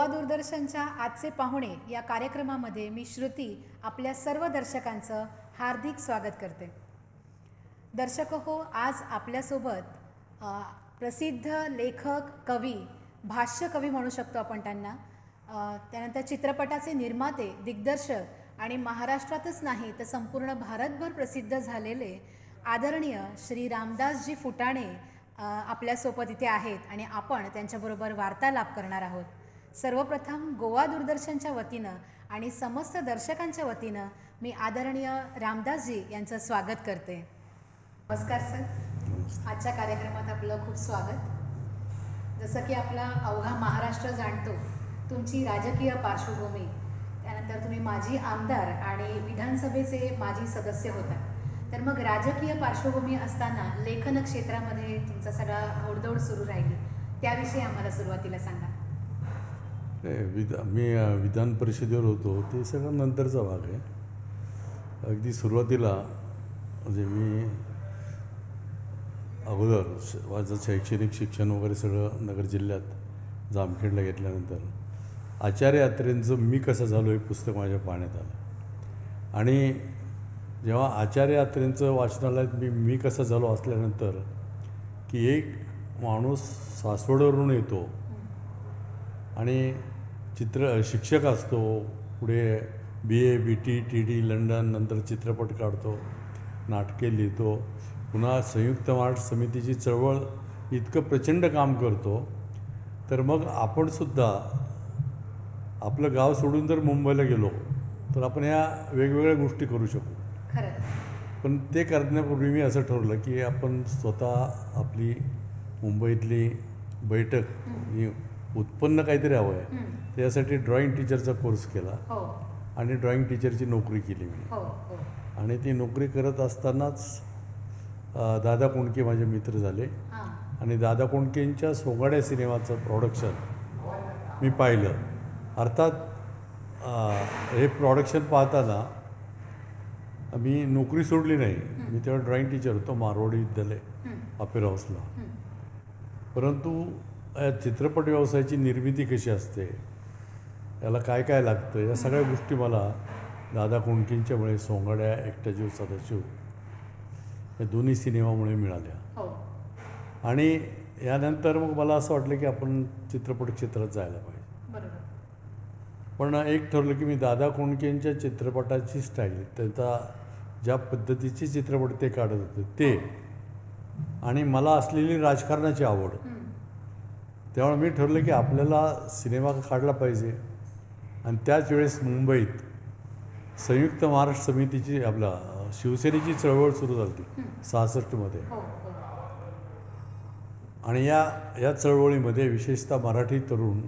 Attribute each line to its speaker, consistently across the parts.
Speaker 1: गोवा दूरदर्शनच्या आजचे पाहुणे या कार्यक्रमामध्ये मी श्रुती आपल्या सर्व दर्शकांचं हार्दिक स्वागत करते. दर्शक हो, आज आपल्यासोबत प्रसिद्ध लेखक, कवी, भाष्य कवी म्हणू शकतो आपण त्यांना, त्यानंतर चित्रपटाचे निर्माते, दिग्दर्शक आणि महाराष्ट्रातच नाही तर संपूर्ण भारतभर प्रसिद्ध झालेले आदरणीय श्री रामदासजी फुटाणे आपल्यासोबत इथे आहेत आणि आपण त्यांच्याबरोबर वार्तालाप करणार आहोत. सर्वप्रथम गोवा दूरदर्शनच्या वतीनं आणि समस्त दर्शकांच्या वतीनं मी आदरणीय रामदासजी यांचं स्वागत करते. नमस्कार सर, आजच्या कार्यक्रमात आपलं खूप स्वागत. जसं की आपला अवघा महाराष्ट्र जाणतो तुमची राजकीय पार्श्वभूमी, त्यानंतर तुम्ही माजी आमदार आणि विधानसभेचे माजी सदस्य होता. तर मग राजकीय पार्श्वभूमी असताना लेखन क्षेत्रामध्ये तुमचा सगळा ओढदोड सुरू राहिली, त्याविषयी आम्हाला सुरुवातीला सांगा.
Speaker 2: मी विधान परिषदेवर होतो ते सगळं नंतरचा भाग आहे. अगदी सुरुवातीला म्हणजे मी अगोदर माझं शैक्षणिक शिक्षण वगैरे सगळं नगर जिल्ह्यात जामखेडला घेतल्यानंतर आचार्य यात्रेंचं मी कसं झालो हे पुस्तक माझ्या पाहण्यात आलं. आणि जेव्हा आचार्य यात्रेंचं वाचनालयात मी कसं झालो असल्यानंतर की एक माणूस सासवडवरून येतो आणि शिक्षक असतो, पुढे BA BT TD लंडन, नंतर चित्रपट काढतो, नाटके लिहितो, पुन्हा संयुक्त महाराष्ट्र समितीची चळवळ इतकं प्रचंड काम करतो. तर मग आपणसुद्धा आपलं गाव सोडून जर मुंबईला गेलो तर आपण ह्या वेगवेगळ्या गोष्टी करू शकू. पण ते करण्यापूर्वी मी असं ठरवलं की आपण स्वतः आपली मुंबईतली बैठक उत्पन्न काहीतरी हवं आहे. त्यासाठी ड्रॉइंग टीचरचा कोर्स केला आणि ड्रॉइंग टीचरची नोकरी केली मी. आणि ती नोकरी करत असतानाच दादा कोंडके माझे मित्र झाले आणि दादा कोंडकेंच्या सोगाड्या सिनेमाचं प्रोडक्शन मी पाहिलं. अर्थात हे प्रोडक्शन पाहताना मी नोकरी सोडली नाही. मी तेव्हा ड्रॉइंग टीचर होतो मारवाडी विद्यालय अपेरा हाऊसला. परंतु चित्रपट व्यवसायाची निर्मिती कशी असते, याला काय काय लागतं, या सगळ्या गोष्टी मला दादा कोंडकेंच्यामुळे सोंगाड्या, एकटा जीव सदाशिव या दोन्ही सिनेमामुळे मिळाल्या. आणि यानंतर मग मला असं वाटलं की आपण चित्रपट क्षेत्रात जायला पाहिजे. पण एक ठरलं की मी दादा कोंडकेंच्या चित्रपटाची स्टाईल, त्यांचा ज्या पद्धतीचे चित्रपट ते काढत होते ते, आणि मला असलेली राजकारणाची आवड, त्यामुळे मी ठरलं की आपल्याला सिनेमा काढला पाहिजे. आणि त्याच वेळेस मुंबईत संयुक्त महाराष्ट्र समितीची आपला शिवसेनेची चळवळ सुरू झाली 66मध्ये. आणि या चळवळीमध्ये विशेषतः मराठी तरुण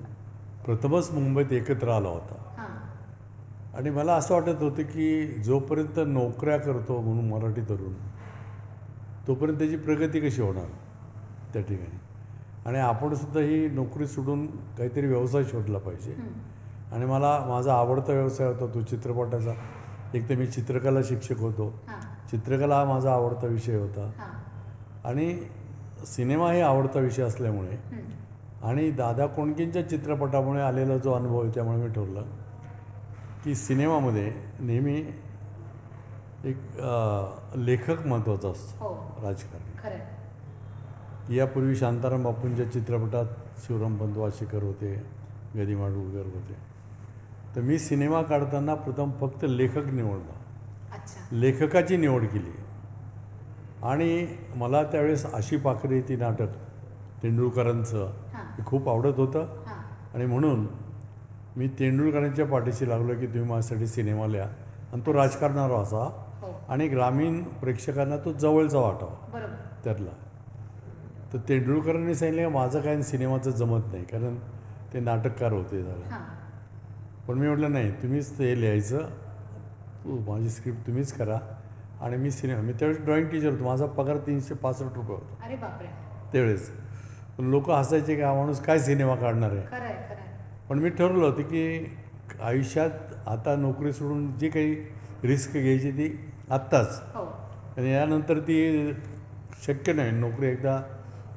Speaker 2: प्रथमच मुंबईत एकत्र आला होता. आणि मला असं वाटत होतं की जोपर्यंत नोकऱ्या करतो म्हणून मराठी तरुण, तोपर्यंत त्याची प्रगती कशी होणार त्या ठिकाणी. आणि आपणसुद्धा ही नोकरी सोडून काहीतरी व्यवसाय शोधला पाहिजे. आणि मला माझा आवडता व्यवसाय होता तो चित्रपटाचा. एक तर मी चित्रकला शिक्षक होतो, चित्रकला हा माझा आवडता विषय होता. आणि सिनेमा हे आवडता विषय असल्यामुळे आणि दादा कोंडकेंच्या चित्रपटामुळे आलेला जो अनुभव आहे त्यामुळे मी ठरवलं की सिनेमामध्ये नेहमी एक लेखक महत्त्वाचा असतो, राजकारणी. यापूर्वी शांताराम बापूंच्या चित्रपटात शिवरामपंत वाशीकर होते, गदी माडगूळकर होते. तर मी सिनेमा काढताना प्रथम फक्त लेखक निवडला, लेखकाची निवड केली. आणि मला त्यावेळेस आशी पाखरे ती नाटक तेंडुलकरांचं हे खूप आवडत होतं. आणि म्हणून मी तेंडुलकरांच्या पाठीशी लागलो की तुम्ही माझ्यासाठी सिनेमा लिहा आणि तो राजकारणावर असा आणि ग्रामीण प्रेक्षकांना तो जवळचा वाटावा त्यातला. तर तेंडुलकरांनी सांगितलं माझं काय सिनेमाचं जमत नाही, कारण ते नाटककार होते जरा. पण मी म्हटलं नाही, तुम्हीच ते लिहायचं, माझी स्क्रिप्ट तुम्हीच करा आणि मी त्यावेळेस ड्रॉइंग टीचर होतो. माझा पगार 365 रुपये होता त्यावेळेस. पण लोक हसायचे की हा माणूस काय सिनेमा काढणार आहे. पण मी ठरवलं होतं की आयुष्यात आता नोकरी सोडून जी काही रिस्क घ्यायची ती आत्ताच, आणि यानंतर ती शक्य नाही. नोकरी एकदा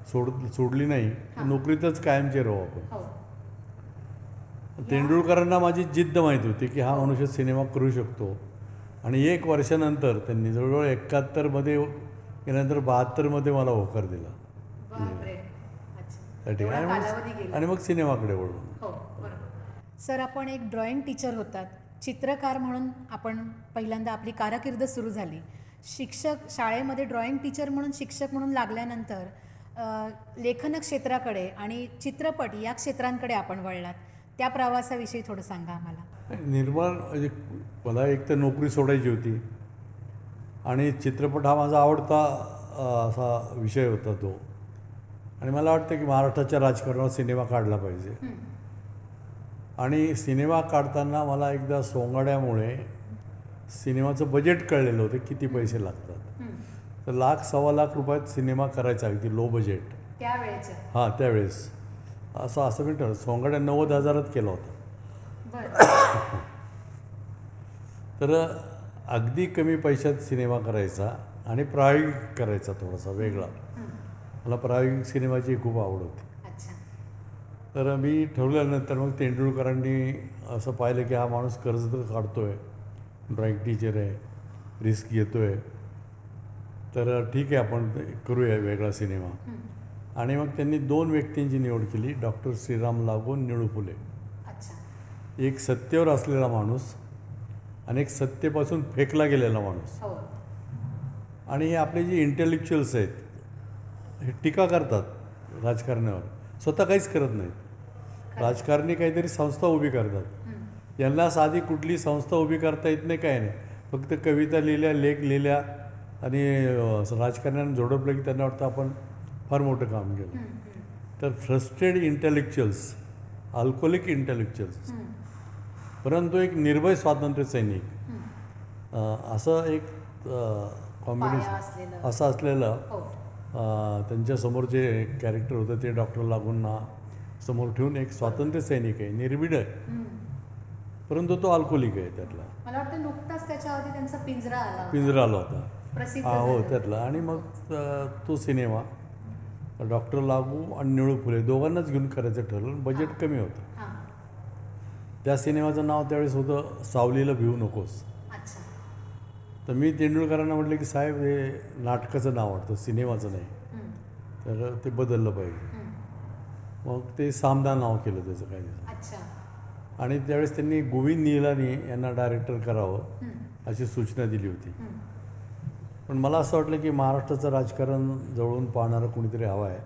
Speaker 2: सोडली नाही, नोकरीतच कायमचे राहू आपण. तेंडुलकरांना माझी जिद्द माहीत होती की हा मनुष्य सिनेमा करू शकतो. आणि 1 वर्षानंतर त्यांनी जवळजवळ 71मध्ये गेल्यानंतर 72मध्ये मला होकार दिला
Speaker 1: बापरे. अच्छा.
Speaker 2: त्या ठिकाणी.
Speaker 1: एवढा
Speaker 2: आणि
Speaker 1: कालावधी
Speaker 2: मग
Speaker 1: गेला.
Speaker 2: आणि मग सिनेमाकडे वळलो.
Speaker 1: हो, बरोबर. सर, आपण एक ड्रॉइंग टीचर होतात, चित्रकार म्हणून आपण पहिल्यांदा आपली कारकीर्द सुरू झाली. शिक्षक शाळेमध्ये ड्रॉइंग टीचर म्हणून शिक्षक म्हणून लागल्यानंतर लेखन क्षेत्राकडे आणि चित्रपट या क्षेत्रांकडे आपण वळलात. त्या प्रवासाविषयी थोडं सांगा आम्हाला.
Speaker 2: निर्माण म्हणजे मला एक तर नोकरी सोडायची होती आणि चित्रपट हा माझा आवडता असा विषय होता तो. आणि मला वाटतं की महाराष्ट्राच्या राजकारणावर सिनेमा काढला पाहिजे. आणि सिनेमा काढताना मला एकदा सोंगाड्यामुळे सिनेमाचं बजेट कळलेलं होतं, किती पैसे लागतात. तर 1,00,000-1,25,00,000 रुपयात सिनेमा करायचा, अगदी लो बजेट
Speaker 1: त्यावेळेचं.
Speaker 2: हां त्यावेळेस. असं मी ठरवलं. सोंगाड्या 90,000त केला होता.
Speaker 1: बरं.
Speaker 2: तर अगदी कमी पैशात सिनेमा करायचा आणि प्रायोगिक करायचा, थोडासा वेगळा. मला प्रायोगिक सिनेमाची खूप आवड होती.
Speaker 1: अच्छा.
Speaker 2: तर मी ठरवल्यानंतर मग तेंडुलकरांनी असं पाहिलं की हा माणूस कर्ज तर काढतो आहे, ड्रॉइंग टीचर आहे, रिस्क घेतो आहे, तर ठीक आहे आपण करूया वेगळा सिनेमा. आणि मग त्यांनी 2 व्यक्तींची निवड केली, डॉक्टर श्रीराम लागू, निळू फुले.
Speaker 1: अच्छा.
Speaker 2: एक सत्तेवर असलेला माणूस आणि एक सत्तेपासून फेकला गेलेला माणूस.
Speaker 1: हो.
Speaker 2: आणि हे आपले जे इंटेलेक्च्युअल्स आहेत हे टीका करतात राजकारणावर, स्वतः काहीच करत नाहीत. राजकारणी काहीतरी संस्था उभी करतात. यांना साधी कुठली संस्था उभी करता येत नाही, काय नाही. फक्त कविता लिहिल्या, लेख लिहिल्या आणि राजकारण्यांना जोडपलं की त्यांना वाटतं आपण फार मोठं काम केलं. तर फ्रस्ट्रेटेड इंटेलेक्च्युअल्स, अल्कोहोलिक इंटेलेक्च्युअल्स, परंतु एक निर्भय स्वातंत्र्य सैनिक, असं एक कॉम्बिनेशन असं असलेलं त्यांच्यासमोर जे कॅरेक्टर होतं ते डॉक्टर लागूंना समोर ठेवून एक स्वातंत्र्य सैनिक आहे, निर्भीड आहे, परंतु तो अल्कोहोलिक आहे त्यातला.
Speaker 1: मला वाटतं नुकताच त्याच्यावरती त्यांचा पिंजरा
Speaker 2: आला होता.
Speaker 1: प्रसिद्ध
Speaker 2: हो त्यातला. आणि मग तो सिनेमा डॉक्टर लागू आणि निळू फुले दोघांनाच घेऊन करायचं ठरलं. बजेट कमी होतं. त्या सिनेमाचं नाव त्यावेळेस होतं सावलीला भिवू नकोस.
Speaker 1: अच्छा.
Speaker 2: तर मी तेंडुलकरांना म्हटलं की साहेब हे नाटकाचं नाव वाटतं, सिनेमाचं नाही, तर ते बदललं पाहिजे. मग ते सामना नाव केलं त्याचं काही.
Speaker 1: अच्छा.
Speaker 2: आणि त्यावेळेस त्यांनी गोविंद निहलानी यांना डायरेक्टर करावं अशी सूचना दिली होती. पण मला असं वाटलं की महाराष्ट्राचं राजकारण जवळून पाहणारं कोणीतरी हवं आहे.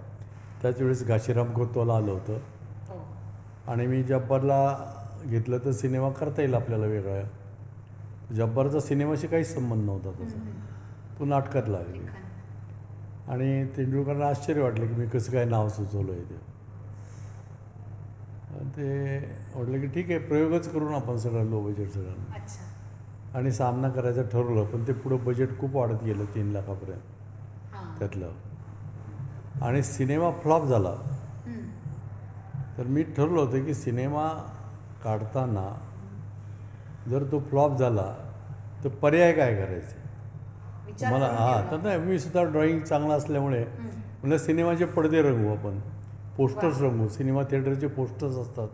Speaker 2: त्याच वेळेस घाशीराम कोतवाल आलं होतं. आणि मी जब्बारला घेतलं तर सिनेमा करता येईल आपल्याला वेगळा. जब्बारचा सिनेमाशी काहीच संबंध नव्हता तसा, तो नाटकात लागली. आणि तेंडुलकरांना आश्चर्य वाटलं की मी कसं काय नाव सुचवलं आहे ते. म्हटलं की ठीक आहे, प्रयोगच करून आपण सगळं लो बजेट सगळं.
Speaker 1: अच्छा.
Speaker 2: आणि सामना करायचं ठरवलं, पण ते पुढं बजेट खूप वाढत गेलं 3 लाखापर्यंत त्यातलं. आणि सिनेमा फ्लॉप झाला. तर मी ठरवलं होतं की सिनेमा काढताना जर तो फ्लॉप झाला तर पर्याय काय करायचे मला. तर नाही, मी सुद्धा ड्रॉइंग चांगला असल्यामुळे म्हणलं सिनेमाचे पडदे रंगवू आपण, पोस्टर्स रंगवू. सिनेमा थिएटरचे पोस्टर्स असतात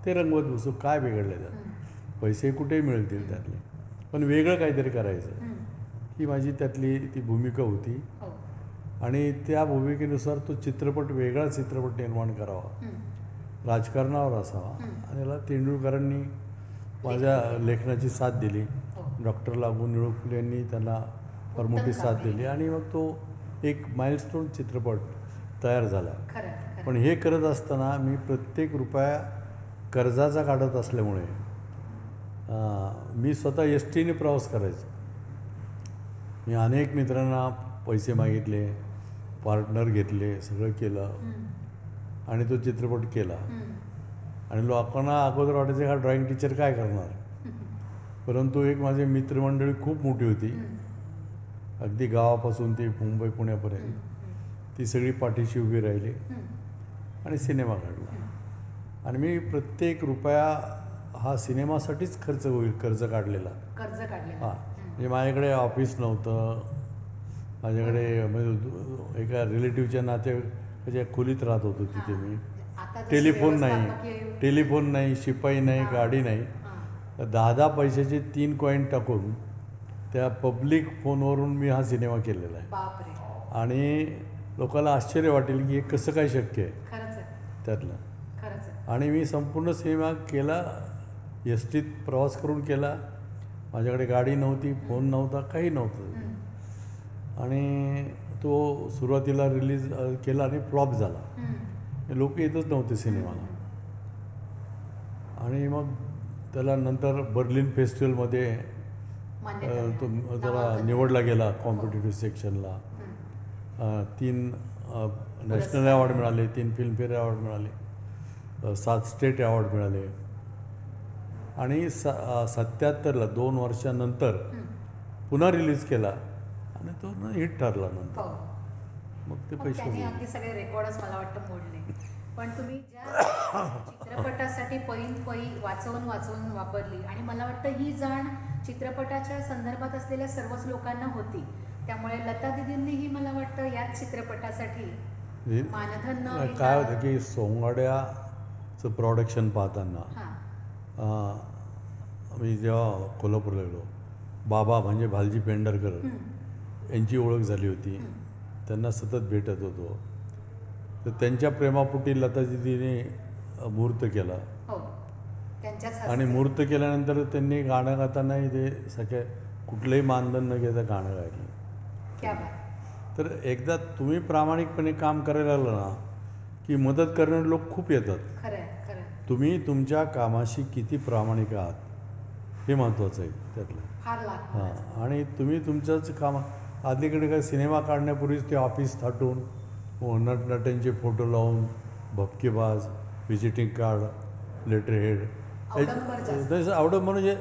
Speaker 2: ते रंगवत बसू, काय बिघडले त्यात, पैसे कुठेही मिळतील त्यातले, पण वेगळं काहीतरी करायचं. ही माझी त्यातली ती भूमिका होती. आणि त्या भूमिकेनुसार तो चित्रपट, वेगळा चित्रपट निर्माण करावा, राजकारणावर असावा. आणि याला तेंडुलकरांनी माझ्या लेखनाची साथ दिली. डॉक्टर लागू, निळू फुले यांनी त्यांना फार मोठी साथ दिली. आणि मग तो एक माइलस्टोन चित्रपट तयार झाला. पण हे करत असताना मी प्रत्येक रुपया कर्जाचा काढत असल्यामुळे मी स्वतः एसटीने प्रवास करायचो. मी अनेक मित्रांना पैसे मागितले, पार्टनर घेतले, सगळं केलं आणि तो चित्रपट केला. आणि लोकांना अगोदर वाटायचं हा ड्रॉइंग टीचर काय करणार, परंतु एक माझी मित्रमंडळी खूप मोठी होती, अगदी गावापासून ते मुंबई पुण्यापर्यंत, ती सगळी पाठीशी उभी राहिली आणि सिनेमा काढला. आणि मी प्रत्येक रुपया हा सिनेमासाठीच खर्च होईल कर्ज काढलेला. हां, म्हणजे माझ्याकडे ऑफिस नव्हतं, माझ्याकडे म्हणजे एका रिलेटिव्हच्या नाते खोलीत राहत होतो तिथे मी.
Speaker 1: आता जशी
Speaker 2: टेलिफोन
Speaker 1: व्यवस्थापकीय-
Speaker 2: टेलिफोन नाही, शिपाई नाही,
Speaker 1: हां.
Speaker 2: गाडी नाही.
Speaker 1: हां.
Speaker 2: 10 पैशाचे 3 कॉईन टाकून त्या पब्लिक फोनवरून मी हा सिनेमा केलेला आहे.
Speaker 1: बापरे,
Speaker 2: आणि लोकांना आश्चर्य वाटेल की हे कसं काय शक्य आहे
Speaker 1: खरंच आहे,
Speaker 2: त्यातलं.
Speaker 1: खरंच आहे.
Speaker 2: आणि मी संपूर्ण सिनेमा केला, एस टीत प्रवास करून केला. माझ्याकडे गाडी नव्हती, फोन नव्हता, काही नव्हतं.
Speaker 1: हं.
Speaker 2: आणि तो सुरुवातीला रिलीज केला आणि फ्लॉप झाला.
Speaker 1: हं.
Speaker 2: लोक येतच नव्हते सिनेमाला. आणि मग त्याला नंतर बर्लिन फेस्टिवलमध्ये
Speaker 1: मान्यता
Speaker 2: तो
Speaker 1: मिळाली.
Speaker 2: जरा
Speaker 1: नामांकन.
Speaker 2: निवडला गेला कॉम्पिटेटिव्ह सेक्शनला.
Speaker 1: हं.
Speaker 2: 3 नॅशनल अवॉर्ड मिळाले, 3 फिल्मफेअर अवॉर्ड मिळाले, 7 स्टेट अवॉर्ड मिळाले. आणि 77ला 2 वर्षानंतर
Speaker 1: हं.
Speaker 2: पुन्हा रिलीज केला आणि तो हिट ठरला नंतर.
Speaker 1: हो.
Speaker 2: मग ते
Speaker 1: मग
Speaker 2: पैसे
Speaker 1: त्याने
Speaker 2: दिले.
Speaker 1: अगदी सगळे रेकॉर्डच मला वाटतं मोडले. पण तुम्ही ज्या चित्रपटासाठी पै वाचवून वापरली, आणि मला वाटतं ही जाण चित्रपटाच्या संदर्भात असलेल्या सर्वच लोकांना होती. त्यामुळे लता दिदींनीही मला वाटतं याच चित्रपटासाठी मानधन न घेता-
Speaker 2: काय होतं की सोंगाड्याचं प्रोडक्शन पाहताना
Speaker 1: हां.
Speaker 2: मी जेव्हा कोल्हापूरला गेलो, बाबा म्हणजे भालजी पेंढारकर यांची ओळख झाली होती. त्यांना सतत भेटत होतो. तर त्यांच्या प्रेमापोटी लतादीदीने मुहूर्त केला.
Speaker 1: हो, त्यांच्याच
Speaker 2: आणि
Speaker 1: हस्ते.
Speaker 2: मुहूर्त केल्यानंतर त्यांनी गाणं गातानाही ते सगळे कुठलंही मानधन न घेता गाणं गायलं.
Speaker 1: क्या बात.
Speaker 2: तर एकदा तुम्ही प्रामाणिकपणे काम करायला लागलं ना की मदत करणारे लोक खूप येतात.
Speaker 1: खरं आहे, खरं आहे.
Speaker 2: तुम्ही तुमच्या कामाशी किती प्रामाणिक आहात हे महत्त्वाचं आहे त्यातलं.
Speaker 1: फार लागतं.
Speaker 2: हां. आणि तुम्ही तुमचंच काम आधीकडे काय सिनेमा काढण्यापूर्वीच ते ऑफिस थाटून नटनट्यांचे फोटो लावून भपकेबाज, व्हिजिटिंग कार्ड, लेटर हेड,
Speaker 1: अवडंबर जास्त.
Speaker 2: तसं आवडं म्हणजे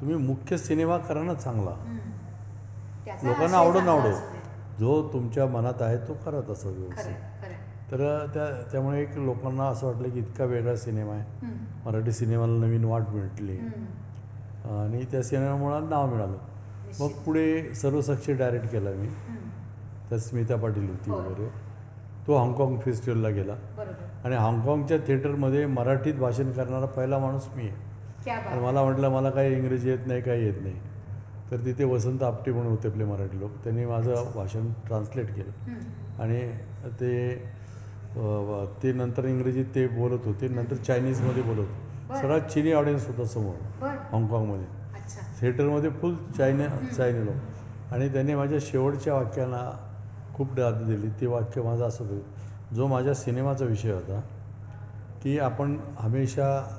Speaker 2: तुम्ही मुख्य सिनेमा करा ना चांगला.
Speaker 1: त्याचा
Speaker 2: लोकांना
Speaker 1: आशय
Speaker 2: आवडून
Speaker 1: चांगला
Speaker 2: आवडो,
Speaker 1: असू दे.
Speaker 2: जो तुमच्या मनात आहे तो करा तसा
Speaker 1: खरं
Speaker 2: व्यवस्थित.
Speaker 1: आहे, खरं आहे.
Speaker 2: तर त्यामुळे एक लोकांना असं वाटलं की इतका वेगळा सिनेमा आहे,
Speaker 1: हं.
Speaker 2: मराठी सिनेमाला नवीन वाट भेटली.
Speaker 1: हं.
Speaker 2: आणि त्या सिनेमामुळे नाव मिळालं. मग
Speaker 1: निश्चित.
Speaker 2: पुढे सर्वसाक्षी डायरेक्ट केला मी.
Speaker 1: हं.
Speaker 2: त्यात स्मिता पाटील होती
Speaker 1: हो.
Speaker 2: वगैरे. तो हाँगकाँग फेस्टिवलला गेला
Speaker 1: बरोबर.
Speaker 2: आणि हाँगकाँगच्या थिएटरमध्ये मराठीत भाषण करणारा पहिला माणूस मी आहे.
Speaker 1: क्या
Speaker 2: आणि
Speaker 1: बात.
Speaker 2: मला म्हटलं मला काही इंग्रजी येत नाही, काही येत नाही. तर तिथे वसंत आपटे म्हणून होते आपले मराठी लोक, त्यांनी माझं भाषण ट्रान्सलेट केलं.
Speaker 1: हं.
Speaker 2: आणि ते नंतर इंग्रजीत ते बोलत होते, नंतर चायनीजमध्ये बोलत होते.
Speaker 1: बरं.
Speaker 2: सर्वात चिनी ऑडियन्स होता समोर
Speaker 1: बरं.
Speaker 2: हाँगकाँगमध्ये.
Speaker 1: अच्छा.
Speaker 2: थिएटरमध्ये फुल चायनी लोक. आणि त्यांनी माझ्या शेवटच्या वाक्याला खूप दाद दिली. ते वाक्य माझं असं होतं, जो माझ्या सिनेमाचा विषय होता की आपण हमेशा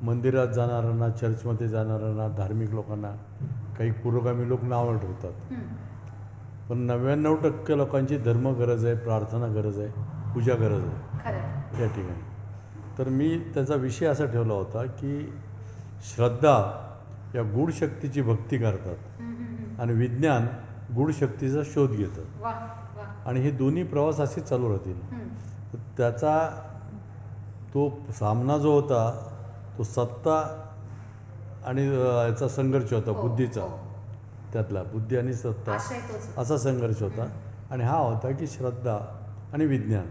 Speaker 2: मंदिरात जाणाऱ्यांना, चर्चमध्ये जाणाऱ्यांना, धार्मिक लोकांना काही पुरोगामी लोक नावं ठेवतात.
Speaker 1: हं.
Speaker 2: पण 99% लोकांची धर्म गरज आहे, प्रार्थना गरज आहे, पूजा गरज आहे
Speaker 1: खरं आहे.
Speaker 2: या ठिकाणी. तर मी त्याचा विषय असा ठेवला होता की श्रद्धा या गूढ शक्तीची भक्ती करतात
Speaker 1: हं, हं, हं.
Speaker 2: आणि विज्ञान गूढ शक्तीचा शोध घेतं.
Speaker 1: वाह, वाह.
Speaker 2: आणि हे दोन्ही प्रवास असेच चालू राहतील.
Speaker 1: हं.
Speaker 2: तर त्याचा तो सामना जो होता तो सत्ता आणि याचा संघर्ष होता,
Speaker 1: हो,
Speaker 2: बुद्धीचा.
Speaker 1: हो.
Speaker 2: त्यातला बुद्धी आणि सत्ता
Speaker 1: आशय तोच.
Speaker 2: असा संघर्ष होता. आणि हा होता की श्रद्धा आणि विज्ञान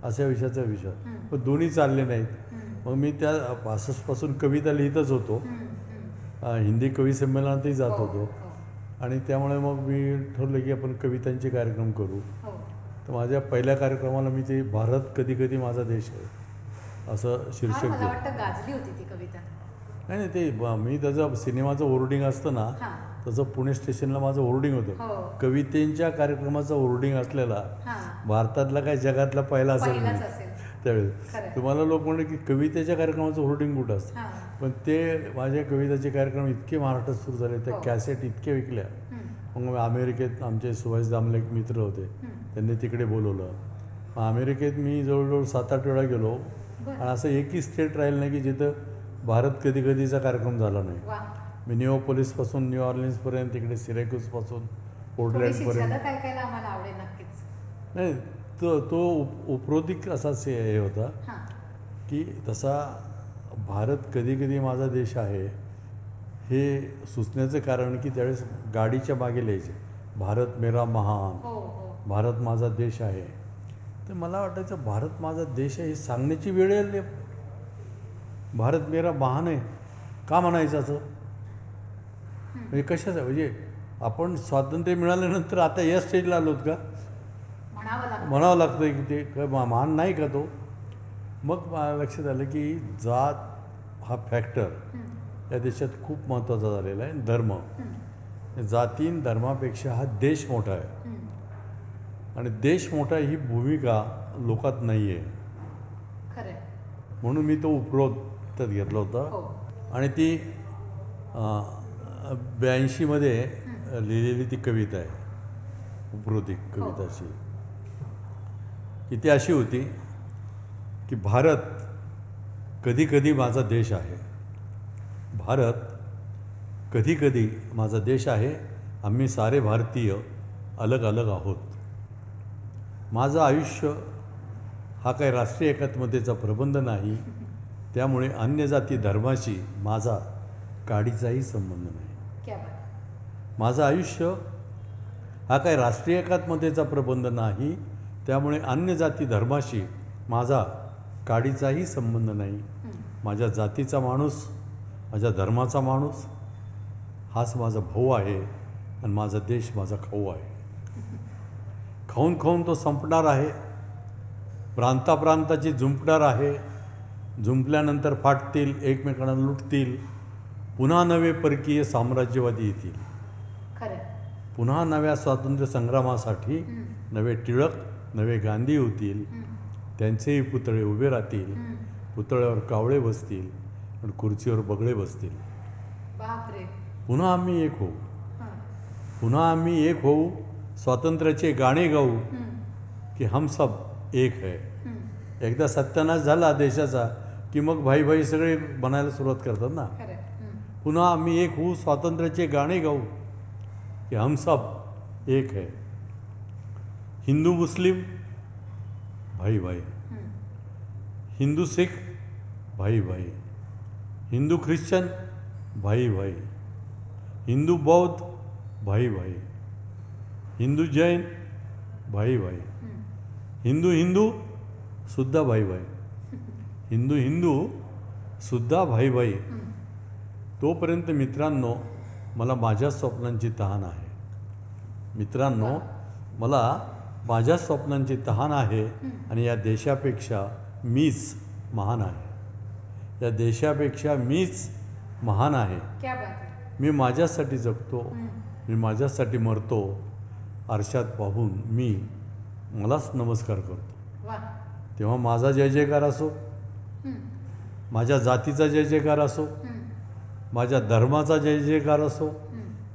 Speaker 2: अशा विषयाचा विषय. पण दोन्ही चालले नाहीत.
Speaker 1: हं.
Speaker 2: मग मी त्या 65पासून कविता लिहितच होतो.
Speaker 1: हं, हं.
Speaker 2: हिंदी कवी संमेलनातही जात
Speaker 1: हो,
Speaker 2: होतो.
Speaker 1: हो,
Speaker 2: आणि त्यामुळे मग मी ठरलं की आपण कवितांचे कार्यक्रम करू.
Speaker 1: हो.
Speaker 2: तर माझ्या पहिल्या कार्यक्रमाला मी ते भारत कधी कधी माझा देश आहे असं
Speaker 1: फार
Speaker 2: शीर्षक
Speaker 1: मला
Speaker 2: दिलं.
Speaker 1: वाटतं गाजली होती ती कविता.
Speaker 2: नाही ते मी त्याचं सिनेमाचं होर्डिंग असतं ना,
Speaker 1: हां.
Speaker 2: तसं पुणे स्टेशनला माझं होर्डिंग होतं.
Speaker 1: हो.
Speaker 2: कवितेंच्या कार्यक्रमाचं होर्डिंग असलेला
Speaker 1: हां.
Speaker 2: भारतातला काय जगातला पहिला असेल
Speaker 1: पहिलाच
Speaker 2: मी
Speaker 1: असेल.
Speaker 2: त्यावेळेस.
Speaker 1: खरं.
Speaker 2: तुम्हाला लोक म्हणले की कवितेच्या कार्यक्रमाचं होर्डिंग कुठं असतं.
Speaker 1: हां.
Speaker 2: पण ते माझ्या कविताचे कार्यक्रम इतके महाराष्ट्रात सुरू झाले, त्या
Speaker 1: हो.
Speaker 2: कॅसेट इतक्या विकल्या.
Speaker 1: हं.
Speaker 2: मग अमेरिकेत आमचे सुभाष दामले एक मित्र होते, त्यांनी तिकडे बोलवलं. मग अमेरिकेत मी जवळजवळ 7-8 वेळा गेलो.
Speaker 1: बरं.
Speaker 2: आणि असं एकही स्टेट राहील नाही की जिथं भारत कधी कधीचा कार्यक्रम झाला नाही.
Speaker 1: वाह.
Speaker 2: मिनिओपोलिसपासून न्यू ऑर्लिन्सपर्यंत, तिकडे सिरॅक्यूजपासून
Speaker 1: थोडीशी
Speaker 2: पोर्टलँडपर्यंत.
Speaker 1: झलक ऐकायला आम्हाला आवडेल नक्कीच.
Speaker 2: नाही तो उपरोधिक असा हे होता
Speaker 1: हां.
Speaker 2: की तसा भारत कधी कधी माझा देश आहे हे सुचण्याचं कारण की त्यावेळेस गाडीच्या मागे लिहायचे भारत मेरा महान,
Speaker 1: हो, हो.
Speaker 2: भारत माझा देश आहे. तर तर मला वाटायचं भारत माझा देश आहे हे सांगण्याची वेळ आली आहे. भारत मेरा महान आहे का म्हणायचं असं? म्हणजे कशाचं? म्हणजे आपण स्वातंत्र्य मिळाल्यानंतर आता या स्टेजला आलोत का? म्हणावं लागतं की ते महान नाही का तो? मग मला लक्षात आलं की जात हा फॅक्टर या देशात खूप महत्त्वाचा झालेला आहे. धर्म, जातीन धर्मापेक्षा हा देश मोठा आहे आणि देश मोठा ही भूमिका लोकात नाही आहे.
Speaker 1: खरं.
Speaker 2: म्हणून मी तो उपरोध त्यात घेतला होता. आणि ती 82मध्ये लिहिलेली ती कविता आहे, उपरोधिक कविताची, की ती अशी होती की भारत कधी कधी माझा देश आहे, भारत कधी कधी माझा देश आहे, आम्ही सारे भारतीय अलग अलग आहोत. माझं आयुष्य हा काही राष्ट्रीय एकात्मतेचा प्रबंध नाही, त्यामुळे अन्य जाती धर्माशी माझा काडीचाही संबंध नाही. माझं आयुष्य हा काही राष्ट्रीय एकात्मतेचा प्रबंध नाही, त्यामुळे अन्य जाती धर्माशी माझा काडीचाही संबंध नाही. माझ्या जातीचा माणूस, माझ्या धर्माचा माणूस हाच माझा भाऊ आहे आणि माझा देश माझा खाऊ आहे. खाऊन खाऊन तो संपणार आहे, प्रांताप्रांताची झुंपणार आहे, झुंपल्यानंतर फाटतील, एकमेकांना लुटतील, पुन्हा नवे परकीय साम्राज्यवादी येतील. पुन्हा नव्या स्वातंत्र्य संग्रामासाठी नवे टिळक, नवे गांधी होतील, त्यांचेही पुतळे उभे राहतील, पुतळ्यावर कावळे बसतील आणि खुर्चीवर बगळे बसतील. पुन्हा आम्ही एक होऊ, पुन्हा आम्ही एक होऊ, स्वातंत्र्याचे गाणे गाऊ की हम सब एक है. एकदा सत्यानाश झाला देशाचा की मग भाई भाई सगळे बनायला सुरुवात करतात ना. पुन्हा आम्ही एक होऊ, स्वातंत्र्याचे गाणे गाऊ की हम सब एक है. हिंदू मुस्लिम भाई भाई, हिंदू सिख भाई भाई, हिंदू ख्रिश्चन भाई भाई, हिंदू बौद्ध भाई भाई, हिंदू जैन भाई भाई, हिंदू हिंदू सुद्धा भाई भाई, हिंदू हिंदू सुद्धा भाई भाई. तोपर्यंत मित्रांनो मला माझ्या स्वप्नांची तहान आहे. मित्रांनो मला माझ्या स्वप्नांची तहान आहे आणि या देशापेक्षा मीच महान आहे. या देशापेक्षा मीच महान आहे. मी माझ्यासाठी जगतो, मी माझ्यासाठी मरतो. आरशात पाहून मी मलाच नमस्कार करतो. तेव्हा माझा जय जयकार असो, माझ्या जातीचा जय जयकार असो, माझ्या धर्माचा जय जयकार असो,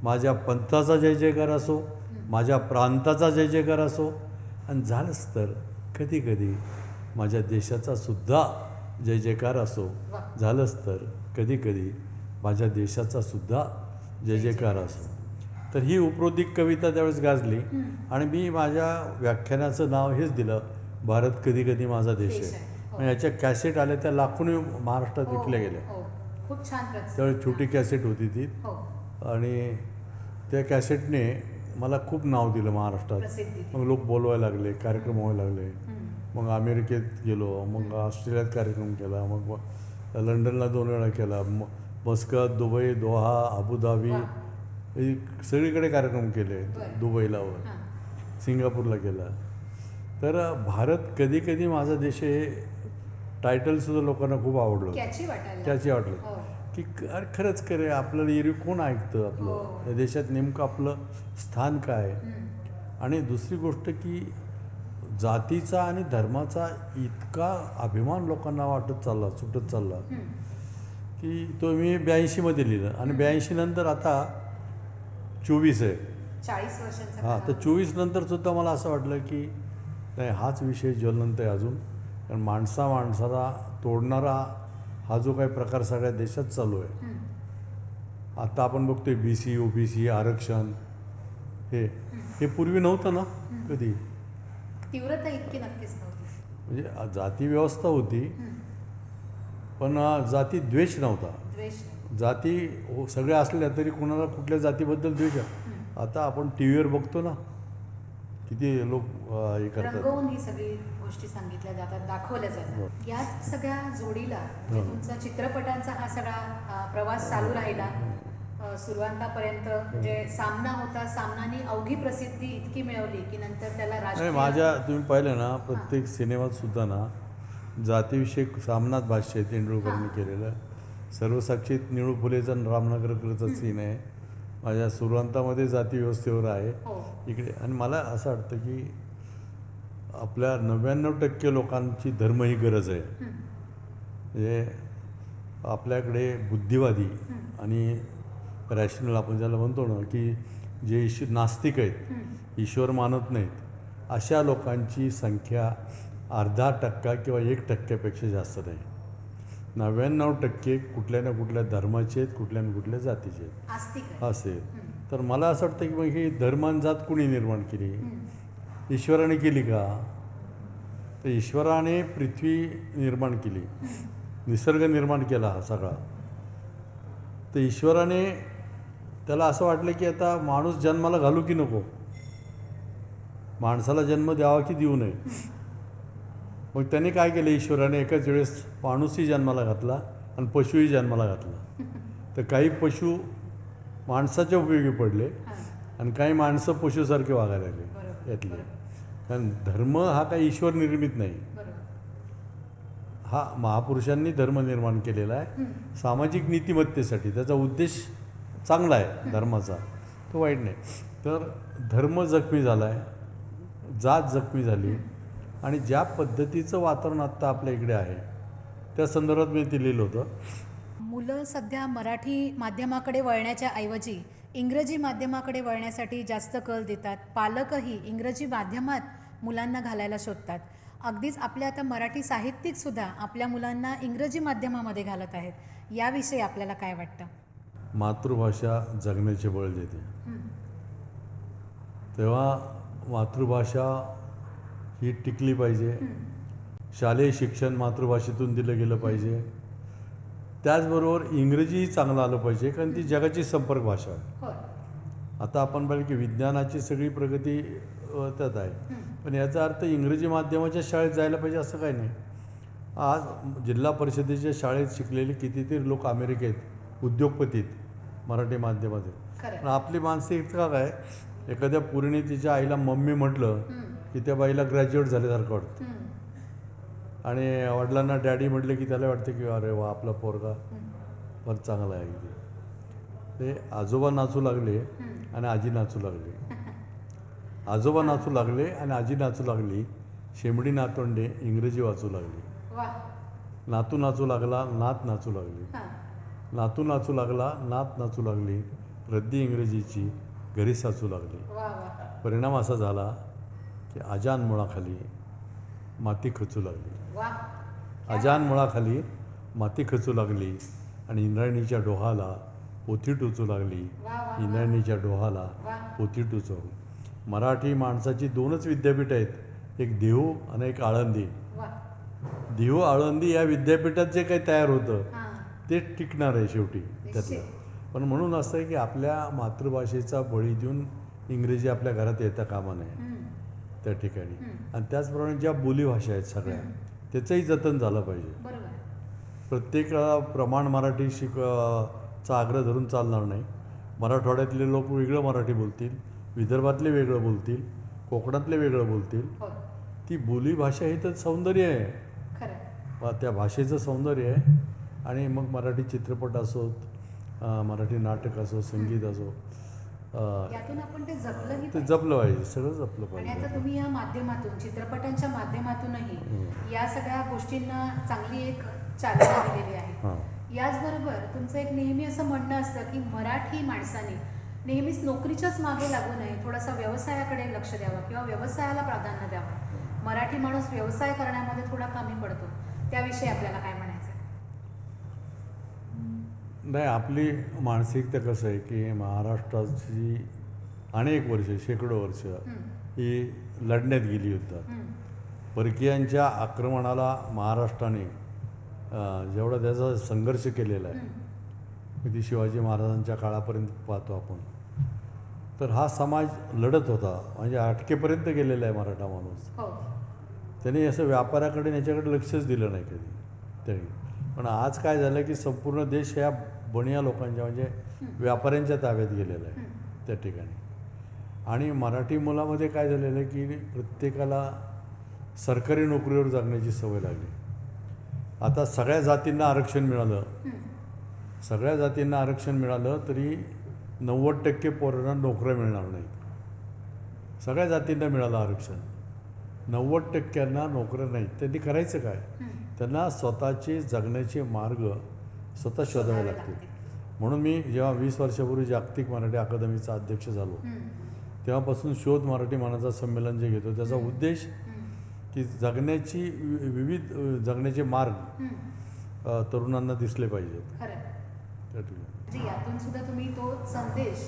Speaker 2: माझ्या पंथाचा जय जयकार असो, माझ्या प्रांताचा जय जयकार असो, आणि झालंच तर कधी कधी माझ्या देशाचा सुद्धा जय जयकार असो, झालंच तर कधी कधी माझ्या देशाचा सुद्धा जय जयकार असो. तर ही उपरोधिक कविता त्यावेळेस गाजली आणि मी माझ्या व्याख्यानाचं नाव हेच दिलं, भारत कधी कधी माझा देश आहे. याच्या कॅसेट आल्या, त्या लाखोनी महाराष्ट्रात विकल्या गेल्या.
Speaker 1: खूप छान.
Speaker 2: त्यावेळेस छोटी कॅसेट होती ती आणि त्या कॅसेटने मला खूप नाव दिलं महाराष्ट्रात. मग लोक बोलवायला लागले, कार्यक्रम व्हायला लागले. मग अमेरिकेत गेलो, मग ऑस्ट्रेलियात कार्यक्रम केला, मग लंडनला 2 वेळा केला, मस्कत, दुबई, दोहा, अबुधाबी सगळीकडे कार्यक्रम केले. दुबईला वर सिंगापूरला केला. तर भारत कधी कधी माझा देश हे टायटलसुद्धा लोकांना खूप आवडलं, त्याची वाटलं की अरे खरंच करे, आपल्याला एरवी कोण ऐकतं आपलं, या देशात नेमकं आपलं स्थान काय. आणि दुसरी गोष्ट की जातीचा आणि धर्माचा इतका अभिमान लोकांना वाटत चालला, सुटत चालला की तो मी 82मध्ये लिहिलं आणि 82 नंतर आता 24 आहे,
Speaker 1: 40 वर्षांचा.
Speaker 2: हां, तर 24 नंतरसुद्धा मला असं वाटलं की नाही, हाच विषय ज्वलंत आहे अजून. कारण माणसाला तोडणारा हा जो काही प्रकार सगळ्या देशात चालू आहे. आता आपण बघतोय BC OBC आरक्षण, हे पूर्वी नव्हतं ना कधी.
Speaker 1: तीव्रता इतकी नक्कीच नव्हती.
Speaker 2: म्हणजे जाती व्यवस्था होती पण जाती द्वेष नव्हता. जाती सगळ्या असल्या तरी कोणाला कुठल्या जातीबद्दल द्वेष. आता आपण TV वर बघतो ना, किती लोक हे करतात.
Speaker 1: रंगवून ही सगळी गोष्टी सांगितल्या जातात, दाखवल्या जातात. याच सगळ्या जोडीला जे तुमचा चित्रपटांचा हा सगळा प्रवास चालू राहिला सुरुवातापर्यंत, म्हणजे सामना होता, सामनानी अवघी प्रसिद्धी इतकी मिळवली की नंतर त्याला
Speaker 2: नाही,
Speaker 1: राष्ट्रीय
Speaker 2: माझ्या तुम्ही पाहिलं ना प्रत्येक सिनेमात सुद्धा ना जातीविषयक सामनाच भाष्य आहे तेंडुलकरनी केलेलं. सर्वसाक्षीत निळू फुलेचा रामनगरकरचा सीन आहे, माझ्या सुरुवातामध्ये जाती व्यवस्थेवर आहे
Speaker 1: हो.
Speaker 2: इकडे. आणि मला असं वाटतं की आपल्या 99% लोकांची धर्म ही गरज आहे. म्हणजे आपल्याकडे बुद्धिवादी आणि रॅशनल आपण ज्याला म्हणतो ना की जे नास्तिक आहेत, ईश्वर मानत नाहीत, अशा लोकांची संख्या 0.5% किंवा 1% जास्त नाही. 99% कुठल्या ना कुठल्या धर्माचे आहेत, कुठल्या ना कुठल्या जातीचे आहेत
Speaker 1: आस्तिक आहे.
Speaker 2: असे. तर मला असं वाटतं की मग ही धर्मान जात कुणी निर्माण केली? ईश्वराने केली का? तर ईश्वराने पृथ्वी निर्माण केली, निसर्ग निर्माण केला हा सगळा. तर ईश्वराने त्याला असं वाटलं की आता माणूस जन्माला घालू की नको, माणसाला जन्म द्यावा की देऊ नये. मग त्याने काय केलं, ईश्वराने एकाच वेळेस माणूसही जन्माला घातला आणि पशुही जन्माला घातला. तर काही पशु माणसाच्या उपयोगी पडले आणि काही माणसं पशुसारखे वागायला लागले यातले. कारण धर्म हा काही ईश्वर निर्मित नाही, हा महापुरुषांनी धर्म निर्माण केलेला आहे सामाजिक नीतिमत्तेसाठी. त्याचा उद्देश चांगला आहे धर्माचा, तो वाईट नाही. तर धर्म जखमी झाला आहे, जात जखमी झाली, आणि ज्या पद्धतीचं वातावरण आत्ता आपल्या इकडे आहे त्या संदर्भात मी ते लिहिलं होतं.
Speaker 1: मुलं सध्या मराठी माध्यमाकडे वळण्याच्या ऐवजी इंग्रजी माध्यमाकडे वळण्यासाठी जास्त कल देतात. पालकही इंग्रजी माध्यमात मुलांना घालायला शोधतात. अगदीच आपल्या आता मराठी साहित्यिकसुद्धा आपल्या मुलांना इंग्रजी माध्यमामध्ये घालत आहेत. याविषयी आपल्याला काय वाटतं?
Speaker 2: मातृभाषा जगण्याचे बळ देते. तेव्हा मातृभाषा ही टिकली पाहिजे. शालेय शिक्षण मातृभाषेतून दिलं गेलं पाहिजे. त्याचबरोबर इंग्रजीही चांगलं आलं पाहिजे, कारण ती जगाची संपर्क भाषा आहे. आता आपण बघा की विज्ञानाची सगळी प्रगती त्यात आहे, पण याचा अर्थ इंग्रजी माध्यमाच्या शाळेत जायला पाहिजे असं काही नाही. आज जिल्हा परिषदेच्या शाळेत शिकलेले कितीतरी लोक अमेरिकेत उद्योगपतीत मराठी माध्यमात. पण आपली मानसिकता काय, एखाद्या पोरीने तिच्या आईला मम्मी म्हटलं की त्या बाईला ग्रॅज्युएट झाल्यासारखं वाटतं, आणि वडिलांना डॅडी म्हटलं की त्याला वाटतं की अरे वा आपला पोरगा फार चांगला आहे. ते आजोबा नाचू लागले आणि आजी नाचू लागली, आजोबा नाचू लागले आणि आजी नाचू लागली, शेंबडी नातवंडे इंग्रजी वाचू लागली, नातू नाचू लागला, नात नाचू लागली, नातू नाचू लागला, नात नाचू लागली, रद्दी इंग्रजीची घरी साचू लागली. परिणाम असा झाला की अजान मुळाखाली माती खचू लागली, अजान मुळाखाली माती खचू लागली, आणि इंद्रायणीच्या डोहाला पोथी टोचू लागली, इंद्रायणीच्या डोहाला पोथी टोचू. मराठी माणसाची 2च विद्यापीठ आहेत, एक देहू आणि एक आळंदी. देहू आळंदी या विद्यापीठात जे काही तयार होतं ते टिकणार आहे शेवटी त्यातलं. पण म्हणून असं आहे की आपल्या मातृभाषेचा बळी देऊन इंग्रजी आपल्या घरात येता कामा नये त्या ठिकाणी. आणि त्याचप्रमाणे ज्या बोलीभाषा आहेत सगळ्या त्याचंही जतन झालं पाहिजे. प्रत्येक प्रमाण मराठी चा आग्रह धरून चालणार नाही. मराठवाड्यातले लोक वेगळं मराठी बोलतील, विदर्भातले वेगळं बोलतील, कोकणातले वेगळं बोलतील. ती बोलीभाषा ही तर सौंदर्य आहे, त्या भाषेचं सौंदर्य आहे. आणि मग मराठी चित्रपट असोत, मराठी नाटक असो, संगीत असो,
Speaker 1: यातून आपण ते जपलंही
Speaker 2: ते जपलं पाहिजे, सगळं जपलं
Speaker 1: आणि
Speaker 2: पाहिजे.
Speaker 1: आता तुम्ही या माध्यमातून, चित्रपटांच्या माध्यमातूनही या सगळ्या गोष्टींना चांगली एक चालना दिलेली आहे. याचबरोबर तुमचं एक नेहमी असं म्हणणं असतं की मराठी माणसाने नेहमीच नोकरीच्याच मागे लागू नये, थोडासा व्यवसायाकडे लक्ष द्यावं किंवा व्यवसायाला प्राधान्य द्यावं. मराठी माणूस व्यवसाय करण्यामध्ये थोडा कमी पडतो, त्याविषयी आपल्याला काय म्हणायचं?
Speaker 2: नाही, आपली मानसिकता कसं आहे की महाराष्ट्राची अनेक वर्ष, शेकडो वर्ष ही लढण्यात गेली होतात. परकीयांच्या आक्रमणाला महाराष्ट्राने जेवढा त्याचा संघर्ष केलेला आहे, ती शिवाजी महाराजांच्या काळापर्यंत पाहतो आपण, तर हा समाज लढत होता, म्हणजे अटकेपर्यंत गेलेला आहे मराठा माणूस.
Speaker 1: हो.
Speaker 2: त्यांनी असं व्यापाराकडे याच्याकडे लक्षच दिलं नाही कधी तरी. पण आज काय झालं की संपूर्ण देश ह्या बनिया लोकांच्या म्हणजे व्यापाऱ्यांच्या ताब्यात गेलेला आहे त्या ठिकाणी. आणि मराठी मुलामध्ये काय झालेलं आहे की प्रत्येकाला सरकारी नोकरीवर जगण्याची सवय लागली. आता सगळ्या जातींना आरक्षण मिळालं, सगळ्या जातींना आरक्षण मिळालं तरी 90% पोरांना नोकऱ्या मिळणार नाहीत. सगळ्या जातींना मिळालं आरक्षण, 90%ांना नोकऱ्या नाहीत. त्यांनी करायचं काय? त्यांना स्वतःचे जगण्याचे मार्ग स्वतः शोधावे लागतील. म्हणून मी जेव्हा 20 वर्षापूर्वी जागतिक मराठी अकादमीचा अध्यक्ष झालो तेव्हापासून शोध मराठी मानाचा संमेलन जे घेतो त्याचा उद्देश की जगण्याची विविध जगण्याचे मार्ग तरुणांना दिसले पाहिजेत.
Speaker 1: खरं.
Speaker 2: त्या ठिकाणी
Speaker 1: म्हणजे यातून सुद्धा तुम्ही तो संदेश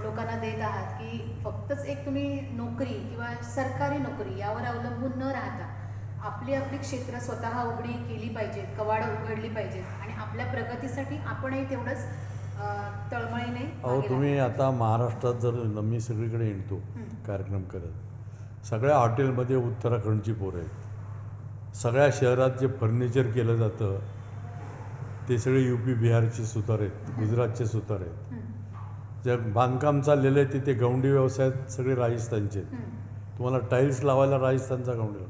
Speaker 1: लोकांना देत आहात की फक्तच एक तुम्ही नोकरी किंवा सरकारी नोकरी यावर अवलंबून न राहता आपली आपली क्षेत्र स्वतः उघडी केली पाहिजेत, कवाडं उघडली पाहिजेत आणि आपल्या प्रगतीसाठी आपणही तेवढंच तळमळीने
Speaker 2: अहो
Speaker 1: मागे
Speaker 2: तुम्ही
Speaker 1: लागायला
Speaker 2: आता महाराष्ट्रात जर मी सगळीकडे येतो कार्यक्रम करत, सगळ्या हॉटेलमध्ये उत्तराखंडची पोरं आहेत. सगळ्या शहरात जे फर्निचर केलं जातं ते सगळे UP बिहारचे सुतार आहेत, गुजरातचे सुतार आहेत. जे बांधकाम चाललेलं आहे तिथे गवंडी व्यवसायात सगळे राजस्थानचे आहेत. तुम्हाला टाईल्स लावायला राजस्थानचा गवंडी.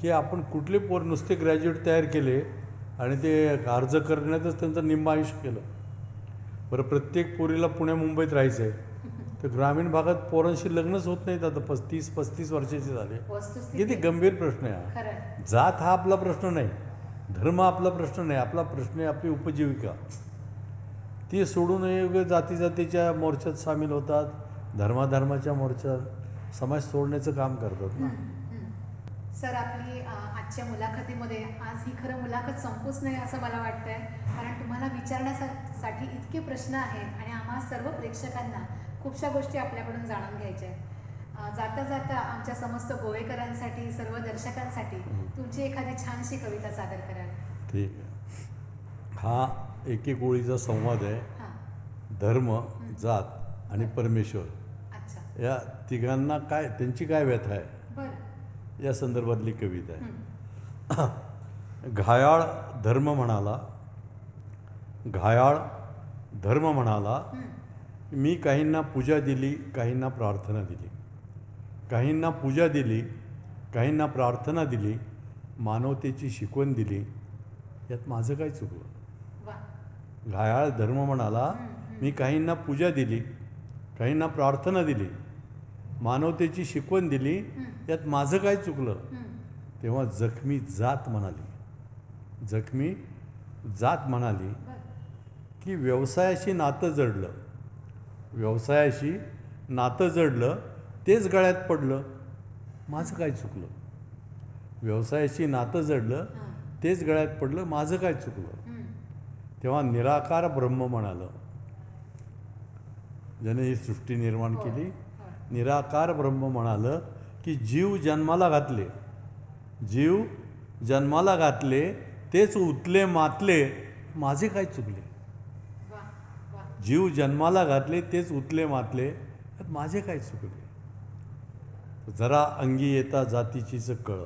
Speaker 2: हे आपण कुठले पोर नुसते ग्रॅज्युएट तयार केले आणि ते अर्ज करण्यातच त्यांचं निम्म आयुष्य केलं. बरं प्रत्येक पोरीला पुण्या मुंबईत राहायचं आहे तर ग्रामीण भागात पोरांशी लग्नच होत नाहीत. आता 35 वर्षाचे झाले.
Speaker 1: वस्तुस्थिती
Speaker 2: किती गंभीर प्रश्न आहे हा.
Speaker 1: खरं.
Speaker 2: जात हा आपला प्रश्न नाही, धर्म आपला प्रश्न नाही, आपला प्रश्न आहे आपली उपजीविका. ती सोडून हे जातीच्या मोर्चात सामील होतात, धर्माच्या मोर्चात समाज सोडण्याचं काम करतात ना.
Speaker 1: सर आपली आजच्या मुलाखतीमध्ये आज ही खरं मुलाखत संपूच नाही असं मला वाटतंय, कारण तुम्हाला विचारण्यासाठी इतके प्रश्न आहेत आणि आम्हा सर्व प्रेक्षकांना खूपशा गोष्टी आपल्याकडून जाणून घ्यायच्या आहेत. जाता जाता आमच्या समस्त गोवेकरांसाठी, सर्व दर्शकांसाठी तुमची एखादी छानशी कविता सादर कराल. ठीक
Speaker 2: आहे. हा एक ओळीचा संवाद आहे. धर्म, जात आणि परमेश्वर
Speaker 1: अच्छा.
Speaker 2: या तिघांना काय त्यांची काय व्यथा आहे
Speaker 1: बरं
Speaker 2: या संदर्भातली कविता आहे. घायाळ धर्म म्हणाला, घायाळ धर्म म्हणाला, मी काहींना पूजा दिली, काहींना प्रार्थना दिली. काहींना पूजा दिली, काहींना प्रार्थना दिली, मानवतेची शिकवण दिली, यात माझं काय चुकलं? घायाळ धर्म म्हणाला, मी काहींना पूजा दिली, काहींना प्रार्थना दिली, मानवतेची शिकवण दिली, यात माझं काय चुकलं? तेव्हा जखमी जात म्हणाली की व्यवसायाशी नातं जडलं, तेच गळ्यात पडलं, माझं काय चुकलं? व्यवसायाशी नातं जडलं, तेच गळ्यात पडलं, माझं काय चुकलं? तेव्हा निराकार ब्रह्म म्हणालं, ज्याने ही सृष्टी निर्माण केली, निराकार ब्रह्म म्हणालं की जीव जन्माला घातले, तेच उतले मातले, माझे काय चुकले? जीव जन्माला घातले, तेच उतले मातले, माझे काय चुकले? जरा अंगी येता जातीचीच कळ,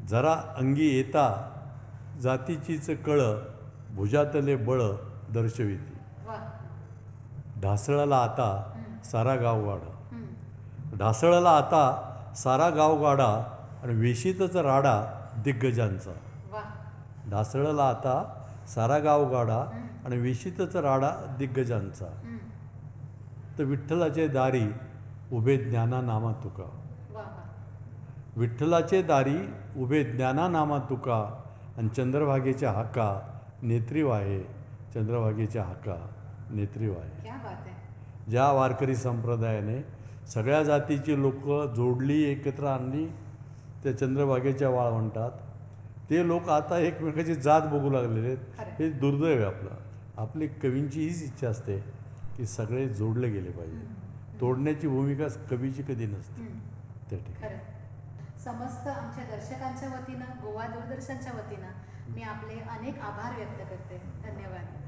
Speaker 2: जरा अंगी येता जातीचीच कळ, भुजातले बळ दर्शविती. ढासळला आता सारा गावगाडा, ढासळला आता सारा गावगाडा आणि वेशीतच राडा दिग्गजांचा. ढासळला आता सारा गावगाडा आणि वेशीतच राडा दिग्गजांचा. तर विठ्ठलाचे दारी उभे ज्ञाना नामा तुका, विठ्ठलाचे दारी उभे ज्ञाना नामा तुका, आणि चंद्रभागेच्या हाका नेत्री वाहे, चंद्रभागेच्या हाका नेत्री वाहे.
Speaker 1: क्या बात आहे.
Speaker 2: ज्या वारकरी संप्रदायाने सगळ्या जातीची लोक जोडली, एकत्र आणली, त्या चंद्रभागेच्या वाळवंटात, ते लोक आता एकमेकाची जात बघू लागलेले आहेत. हे दुर्दैव आहे आपलं. आपली कवींची हीच इच्छा असते की सगळे जोडले गेले पाहिजे. तोडण्याची भूमिका कवीची कधी नसते त्या ठिकाणी.
Speaker 1: समस्त आमच्या दर्शकांच्या वतीनं, गोवा दूरदर्शनच्या वतीनं मी आपले अनेक आभार व्यक्त करते. धन्यवाद.